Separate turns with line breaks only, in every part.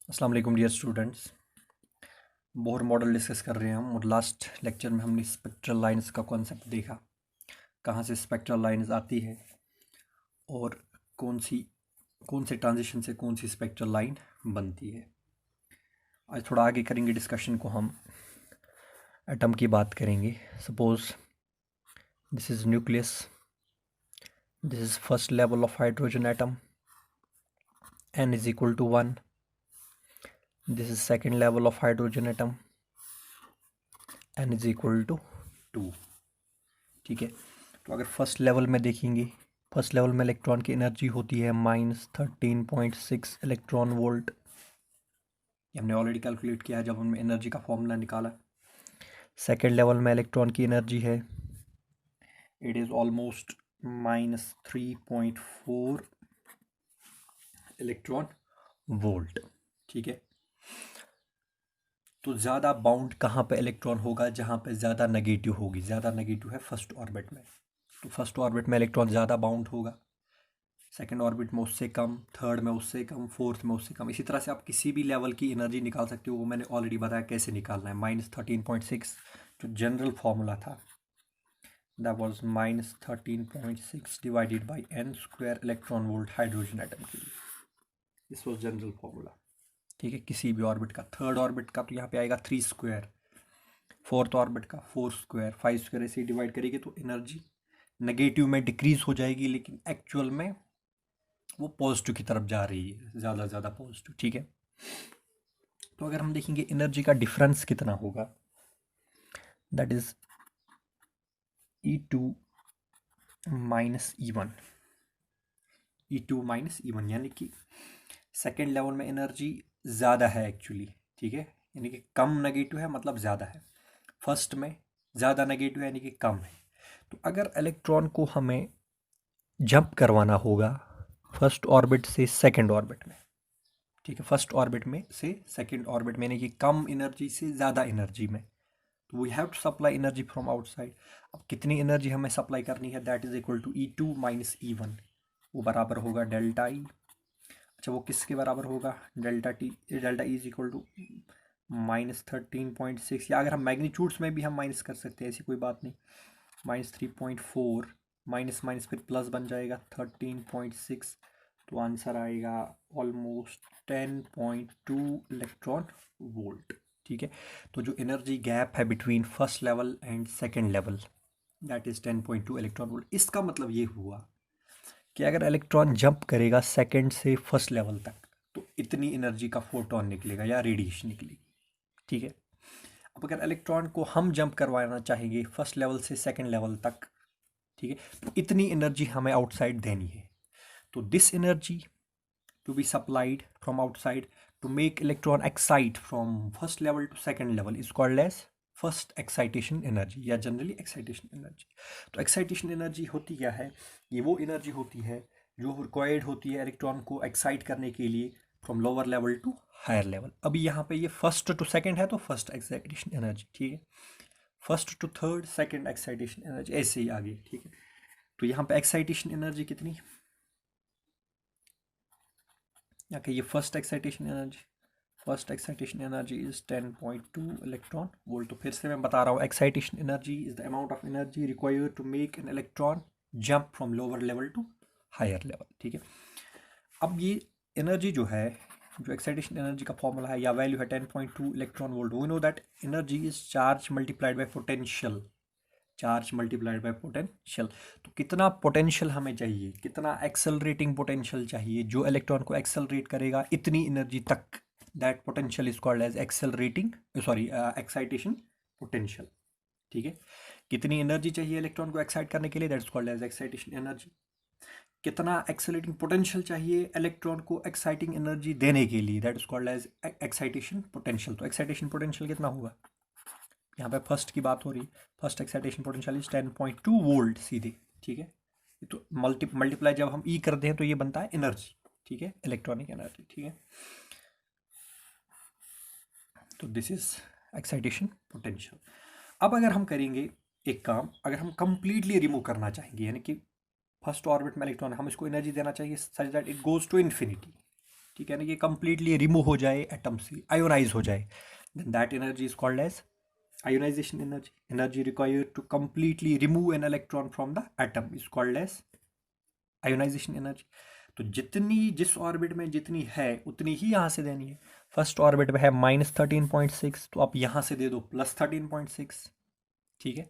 अस्सलाम वालेकुम dear students. Bohr model डिस्कस कर रहे हैं हम, और लास्ट लेक्चर में हमने स्पेक्ट्रल लाइंस का कॉन्सेप्ट देखा, कहाँ से स्पेक्ट्रल लाइंस आती है और कौन से ट्रांजिशन से कौन सी स्पेक्ट्रल लाइन बनती है। आज थोड़ा आगे करेंगे डिस्कशन को, हम एटम की बात करेंगे। Suppose this is nucleus, this is first level of hydrogen atom, n is equal to 1। This is second level of hydrogen atom, n is equal to 2। ठीक है, तो अगर फर्स्ट लेवल में देखेंगे, फर्स्ट लेवल में इलेक्ट्रॉन की energy होती है -13.6 इलेक्ट्रॉन वोल्ट। ये हमने ऑलरेडी कैलकुलेट किया है जब हमने एनर्जी का फॉर्मूला निकाला। सेकेंड लेवल में इलेक्ट्रॉन की एनर्जी है, it is almost -3.4 electron volt. ठीक है, तो ज़्यादा बाउंड कहाँ पे इलेक्ट्रॉन होगा? जहाँ पे ज़्यादा नेगेटिव होगी। ज़्यादा नेगेटिव है फर्स्ट ऑर्बिट में, तो फर्स्ट ऑर्बिट में इलेक्ट्रॉन ज़्यादा बाउंड होगा, सेकेंड ऑर्बिट में उससे कम, थर्ड में उससे कम, फोर्थ में उससे कम। इसी तरह से आप किसी भी लेवल की एनर्जी निकाल सकते हो, वो मैंने ऑलरेडी बताया कैसे निकालना है। -13.6 जो जनरल फार्मूला था, that was -13.6 divided by n² electron volt hydrogen atom के लिए। This was general formula. ठीक है, किसी भी ऑर्बिट का। थर्ड ऑर्बिट का तो यहाँ पे आएगा 3², फोर्थ ऑर्बिट का 4², 5², ऐसे ही डिवाइड करेंगे तो एनर्जी नेगेटिव में डिक्रीज हो जाएगी, लेकिन एक्चुअल में वो पॉजिटिव की तरफ जा रही है, ज़्यादा ज़्यादा पॉजिटिव। ठीक है, तो अगर हम देखेंगे एनर्जी का डिफरेंस कितना होगा, that is E2 minus E1। E2 minus E1 यानी कि सेकेंड लेवल में एनर्जी ज़्यादा है एक्चुअली। ठीक है, यानी कि कम नेगेटिव है मतलब ज़्यादा है, फर्स्ट में ज़्यादा नेगेटिव है यानी कि कम है। तो अगर इलेक्ट्रॉन को हमें जंप करवाना होगा फर्स्ट ऑर्बिट से सेकेंड ऑर्बिट में, ठीक है, फर्स्ट ऑर्बिट में से सेकेंड ऑर्बिट में, यानी कि कम एनर्जी से ज़्यादा एनर्जी में, तो we have to supply energy from outside. अब कितनी एनर्जी हमें सप्लाई करनी है, that is equal to E2 minus E1। वो बराबर होगा डेल्टा ई। अच्छा, वो किसके बराबर होगा? Delta T, delta E is equal to -13.6, या अगर हम मैग्नीट्यूड्स में भी हम माइनस कर सकते हैं, ऐसी कोई बात नहीं। -3.4 माइनस माइनस फिर प्लस बन जाएगा 13.6, तो आंसर आएगा ऑलमोस्ट 10.2 इलेक्ट्रॉन वोल्ट। ठीक है, तो जो एनर्जी गैप है between first level and second level, that is 10.2 electron volt. इसका मतलब ये हुआ कि अगर इलेक्ट्रॉन जंप करेगा सेकेंड से फर्स्ट लेवल तक, तो इतनी एनर्जी का फोटोन निकलेगा या रेडिएशन निकलेगी। ठीक है, अब अगर इलेक्ट्रॉन को हम जंप करवाना चाहेंगे फर्स्ट लेवल से सेकेंड लेवल तक, ठीक है, तो इतनी एनर्जी हमें आउटसाइड देनी है। तो this energy to be supplied from outside to make electron excite from first level to second level is called as first excitation energy, या जनरली एक्साइटेशन एनर्जी। तो एक्साइटेशन एनर्जी होती क्या है? ये वो एनर्जी होती है जो रिक्वायर्ड होती है इलेक्ट्रॉन को एक्साइट करने के लिए from lower level to higher level. अभी यहाँ पे ये फर्स्ट टू सेकेंड है, तो फर्स्ट एक्साइटेशन एनर्जी। ठीक है, first to third second excitation energy, ऐसे ही आगे। ठीक है, तो यहाँ पे एक्साइटेशन एनर्जी कितनी, या कि ये first excitation energy is 10.2 electron volt. तो फिर से मैं बता रहा हूँ, excitation energy is the amount of energy required to make an electron jump from lower level to higher level. ठीक है, अब ये एनर्जी जो है, जो एक्साइटेशन एनर्जी का फॉर्मूला है या वैल्यू है 10.2 electron volt. We know that energy is charge multiplied by potential, charge multiplied by potential. तो कितना पोटेंशियल हमें चाहिए, कितना एक्सेलरेटिंग पोटेंशियल चाहिए जो इलेक्ट्रॉन को एक्सेलरेट करेगा इतनी एनर्जी तक, that potential is called as accelerating, sorry, excitation potential. ठीक है, कितनी एनर्जी चाहिए इलेक्ट्रॉन को एक्साइट करने के लिए, that is called as excitation energy. कितना एक्सेलरेटिंग पोटेंशियल चाहिए इलेक्ट्रॉन को एक्साइटिंग एनर्जी देने के लिए, that is called as excitation potential. तो एक्साइटेशन पोटेंशियल कितना होगा? यहाँ पे फर्स्ट की बात हो रही, first excitation potential is 10.2 volt सीधे। ठीक है, तो मल्टीप्लाई जब हम ई करते हैं तो ये बनता है एनर्जी। ठीक है, इलेक्ट्रॉनिक एनर्जी। ठीक है, तो दिस इज एक्साइटेशन पोटेंशियल। अब अगर हम करेंगे एक काम, अगर हम कंप्लीटली रिमूव करना चाहेंगे, यानी कि फर्स्ट ऑर्बिट में इलेक्ट्रॉन हम इसको एनर्जी देना चाहिए such that it goes to infinity. ठीक है ना, ये कंप्लीटली रिमूव हो जाए एटम से, आयोनाइज हो जाए, then that energy is called as ionization energy. Energy required to completely remove an electron from the atom is called as ionization energy. तो जितनी जिस ऑर्बिट में जितनी है उतनी ही यहाँ से देनी है। फर्स्ट ऑर्बिट में है -13.6, तो आप यहाँ से दे दो +13.6, ठीक है।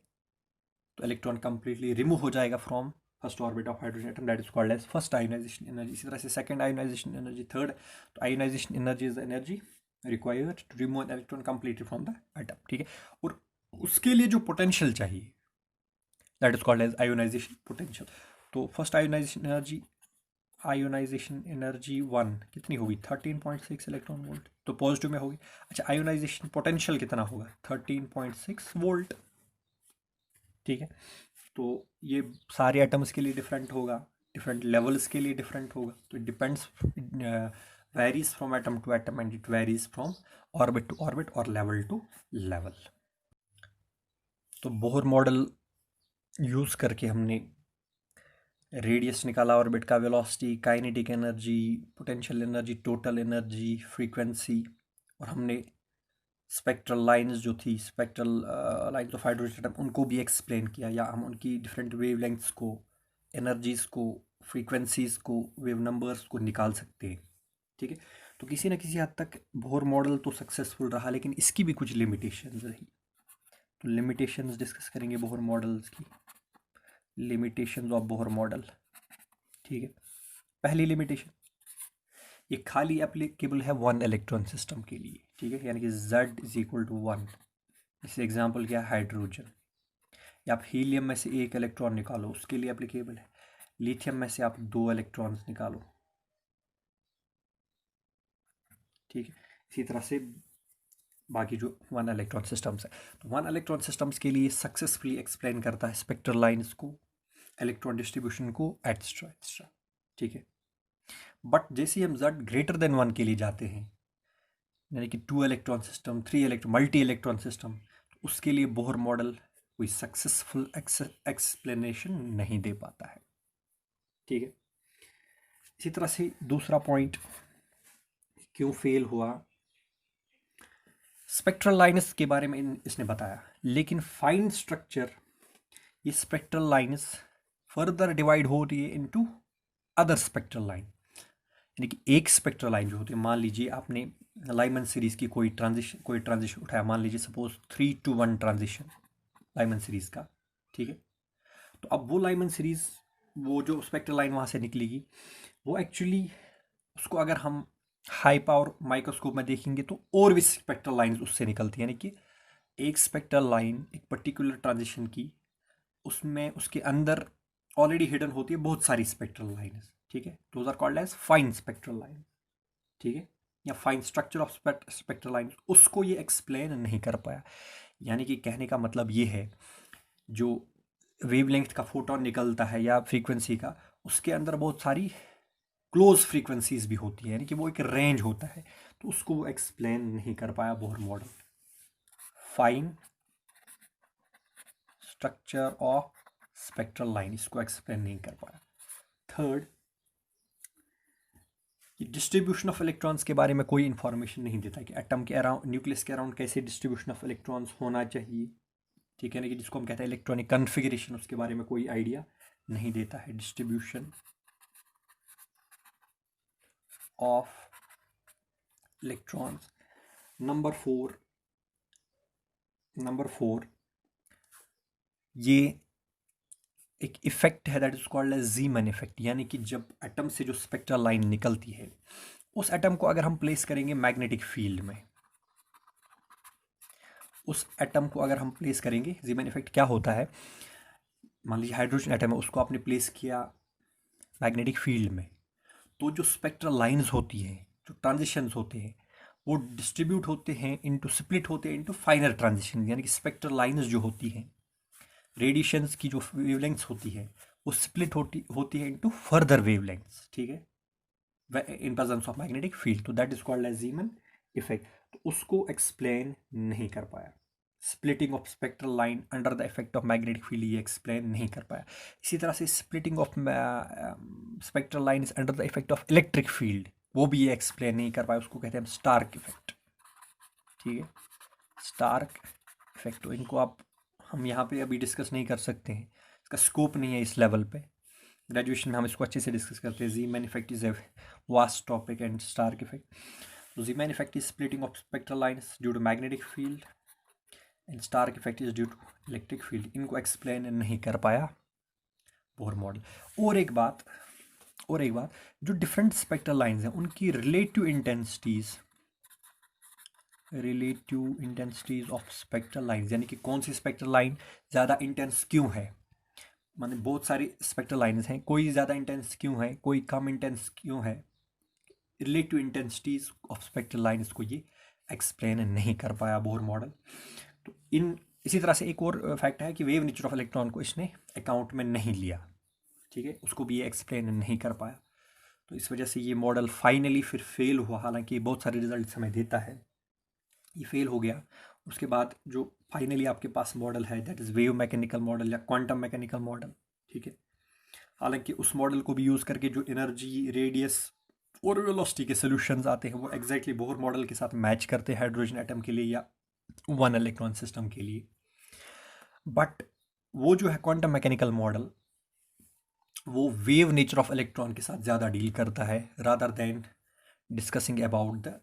तो इलेक्ट्रॉन कंप्लीटली रिमूव हो जाएगा from first orbit of hydrogen atom, that is called as first ionisation energy. इसी तरह से सेकंड आयोनाइजेशन एनर्जी, थर्ड। तो ionisation energy is the energy required to remove an electron completely from the atom, ठीक है। और उसके लिए जो पोटेंशियल चाहिए that is called as ionisation potential. तो फर्स्ट आयोनाइजेशन एनर्जी 1 कितनी होगी 13.6 इलेक्ट्रॉन वोल्ट, तो पॉजिटिव में होगी। अच्छा, आयोनाइजेशन पोटेंशियल कितना होगा 13.6 वोल्ट, ठीक है। तो ये सारे एटम्स के लिए डिफरेंट होगा, डिफरेंट लेवल्स के लिए डिफरेंट होगा। तो it depends, varies from atom to atom and it varies from orbit to orbit और लेवल टू लेवल। तो बोहर मॉडल यूज़ करके हमने रेडियस निकाला, ऑर्बिट का velocity, kinetic energy, potential energy, total energy, frequency, और हमने स्पेक्ट्रल लाइंस जो थी, spectral lines of hydrogen atom, उनको भी एक्सप्लेन किया, या हम उनकी डिफरेंट वेवलेंथ्स को, एनर्जीज़ को, फ्रीक्वेंसीज़ को, वेव नंबर्स को निकाल सकते हैं, ठीक है। तो किसी न किसी हद तक बोहर मॉडल तो सक्सेसफुल रहा, लेकिन इसकी भी कुछ लिमिटेशंस रही। तो लिमिटेशंस डिस्कस करेंगे बोहर मॉडल्स की, लिमिटेशंस ऑफ बोहर मॉडल, ठीक है। पहली लिमिटेशन, ये खाली एप्लीकेबल है वन इलेक्ट्रॉन सिस्टम के लिए, ठीक है, यानी कि Z इज इक्वल टू 1। जैसे एग्जांपल क्या है हाइड्रोजन, या आप हीलियम में से एक इलेक्ट्रॉन निकालो, उसके लिए एप्लीकेबल है। लिथियम में से आप 2 इलेक्ट्रॉन्स निकालो, ठीक है। इसी तरह से बाकी जो वन इलेक्ट्रॉन सिस्टम्स है, तो वन इलेक्ट्रॉन सिस्टम्स के लिए सक्सेसफुली एक्सप्लेन करता है स्पेक्ट्रल लाइंस को, इलेक्ट्रॉन डिस्ट्रीब्यूशन को, एट्सट्रा एट्सट्रा, ठीक है। बट जैसे हम Z ग्रेटर देन 1 के लिए जाते हैं, यानी कि 2 electron system, 3 electron, multi electron system, तो उसके लिए बोहर मॉडल कोई सक्सेसफुल एक्सप्लेनेशन नहीं दे पाता है, ठीक है। इसी तरह से दूसरा पॉइंट क्यों फेल हुआ, स्पेक्ट्रल लाइन्स के बारे में इसने बताया, लेकिन फाइन स्ट्रक्चर, ये स्पेक्ट्रल लाइन्स फर्दर डिवाइड हो रही है इनटू अदर स्पेक्ट्रल लाइन। यानी कि एक स्पेक्ट्रल लाइन जो होती है, मान लीजिए आपने लाइमन सीरीज की कोई ट्रांजिशन उठाया, मान लीजिए suppose 3 to 1 transition Lyman series का, ठीक है। तो अब वो लाइमन सीरीज, वो जो स्पेक्ट्रल लाइन वहाँ से निकलेगी, वो एक्चुअली उसको अगर हम हाई पावर माइक्रोस्कोप में देखेंगे तो और भी स्पेक्ट्रल लाइन्स उससे निकलती है। यानी कि एक स्पेक्ट्रल लाइन एक पर्टिकुलर ट्रांजिशन की, उसमें उसके अंदर ऑलरेडी हिडन होती है बहुत सारी स्पेक्ट्रल लाइन्स, ठीक है। Those are called as fine spectral line, ठीक है, या fine structure of spectral line, उसको ये एक्सप्लेन नहीं कर पाया। यानी कि कहने का मतलब ये है, जो वेवलेंथ का फोटोन निकलता है या फ्रीक्वेंसी का, उसके अंदर बहुत सारी क्लोज फ्रीक्वेंसीज भी होती है, यानी कि वो एक रेंज होता है, तो उसको वो एक्सप्लेन नहीं कर पाया Bohr model. Fine structure of spectral line, इसको एक्सप्लेन नहीं कर पाया। थर्ड, डिस्ट्रीब्यूशन ऑफ इलेक्ट्रॉन्स के बारे में कोई इंफॉर्मेशन नहीं देता कि एटम के अराउंड, न्यूक्लियस के अराउंड कैसे डिस्ट्रीब्यूशन ऑफ इलेक्ट्रॉन्स होना चाहिए, ठीक है ना, कि जिसको हम कहते हैं इलेक्ट्रॉनिक कन्फिगरेशन, उसके बारे में कोई आइडिया नहीं देता है। Distribution of electrons. Number four, ये एक इफेक्ट है that is called as Zeeman effect. यानी कि जब एटम से जो स्पेक्ट्रल लाइन निकलती है, उस एटम को अगर हम प्लेस करेंगे मैग्नेटिक फील्ड में, उस एटम को अगर हम प्लेस करेंगे, ज़ीमैन इफेक्ट क्या होता है, मान लीजिए हाइड्रोजन एटम है, उसको आपने प्लेस किया मैग्नेटिक फील्ड में, तो जो स्पेक्ट्रल लाइंस होती हैं, जो ट्रांजिशंस होते हैं, वो डिस्ट्रीब्यूट होते हैं इनटू, स्प्लिट होते हैं इनटू फाइनर ट्रांजिशन। यानी कि स्पेक्ट्रल लाइंस जो होती हैं, रेडिएशंस की जो वेवलेंथ्स होती है, वो स्प्लिट होती है इनटू फर्दर वेवलेंथ्स, ठीक है, in presence of magnetic field. तो that is called as Zeeman effect. तो उसको एक्सप्लेन नहीं कर पाया। Splitting of spectral line under the effect of magnetic field, ये एक्सप्लेन नहीं कर पाया। इसी तरह से splitting of spectral line under the effect of electric field, वो भी ये एक्सप्लेन नहीं कर पाए, उसको कहते हैं हम स्टार्क इफेक्ट। ठीक है, स्टार्क इफेक्ट। तो इनको हम यहाँ पे अभी डिस्कस नहीं कर सकते हैं, इसका स्कोप नहीं है इस लेवल पे। ग्रेजुएशन में हम इसको अच्छे से डिस्कस करते हैं। Zeeman effect is a vast topic and Stark effect. तो Zeeman effect is splitting of spectral lines due to magnetic field and Stark effect is due to electric field. इनको एक्सप्लेन नहीं कर पाया बोहर मॉडल। और एक बात, जो different spectral lines हैं उनकी relative intensities of spectral lines, यानी कि कौन सी स्पेक्ट्रल लाइन ज़्यादा इंटेंस क्यों है। माने बहुत सारी स्पेक्ट्रल लाइन्स हैं, कोई ज़्यादा इंटेंस क्यों है, कोई कम इंटेंस क्यों है। Relative intensities of spectral lines को ये एक्सप्लेन नहीं कर पाया बोहर मॉडल। तो इसी तरह से एक और फैक्ट है कि वेव नेचर ऑफ इलेक्ट्रॉन को इसने अकाउंट में नहीं लिया। ठीक है, उसको भी ये एक्सप्लेन नहीं कर पाया। तो इस वजह से ये मॉडल फाइनली फिर फेल हुआ। हालांकि बहुत सारे रिजल्ट हमें देता है, ये फेल हो गया। उसके बाद जो फाइनली आपके पास मॉडल है that is wave mechanical model या क्वांटम मैकेनिकल मॉडल। ठीक है, हालांकि उस मॉडल को भी यूज़ करके जो एनर्जी, रेडियस और वेलोसिटी के सोल्यूशंस आते हैं वो एग्जैक्टली बोहर मॉडल के साथ मैच करते हैं हाइड्रोजन एटम के लिए या वन इलेक्ट्रॉन सिस्टम के लिए। बट वो जो है क्वांटम मैकेनिकल मॉडल, वो वेव नेचर ऑफ इलेक्ट्रॉन के साथ ज़्यादा डील करता है rather than discussing about the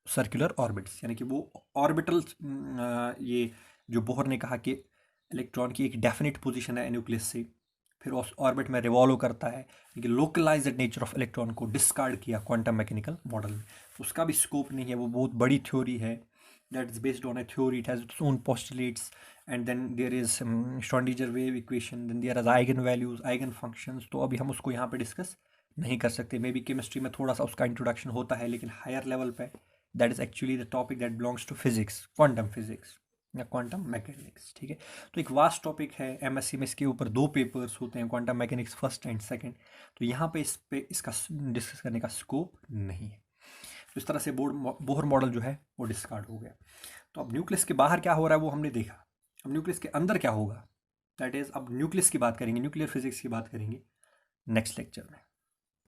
circular orbits. यानी कि वो ऑर्बिटल, ये जो बोहर ने कहा कि इलेक्ट्रॉन की एक डेफिनेट पोजीशन है न्यूक्लियस से, फिर उस ऑर्बिट में रिवॉल्व करता है, लेकिन लोकलाइज्ड नेचर ऑफ इलेक्ट्रॉन को डिस्कार्ड किया क्वांटम मैकेनिकल मॉडल में। उसका भी स्कोप नहीं है, वो बहुत बड़ी थ्योरी है that is based on a theory, it has its own postulates, and then there is Schrödinger wave equation, then there is eigen values, eigen functions। तो अभी हम उसको यहाँ पे डिस्कस नहीं कर सकते। मे बी केमिस्ट्री में थोड़ा सा उसका इंट्रोडक्शन होता है, लेकिन हायर लेवल पे that is actually the topic that belongs to physics, quantum physics या क्वांटम मैकेनिक्स। ठीक है, तो एक वास्ट टॉपिक है। एमएससी में इसके ऊपर 2 पेपर्स होते हैं, quantum mechanics first and second. तो यहाँ पे इसका डिस्कस करने का स्कोप नहीं है। तो इस तरह से बोहर मॉडल जो है वो डिस्कार्ड हो गया। तो अब न्यूक्लियस के बाहर क्या हो रहा है वो हमने देखा। अब न्यूक्लियस के अंदर क्या होगा, दैट इज अब न्यूक्लियस की बात करेंगे, न्यूक्लियर फिजिक्स की बात करेंगे नेक्स्ट लेक्चर में।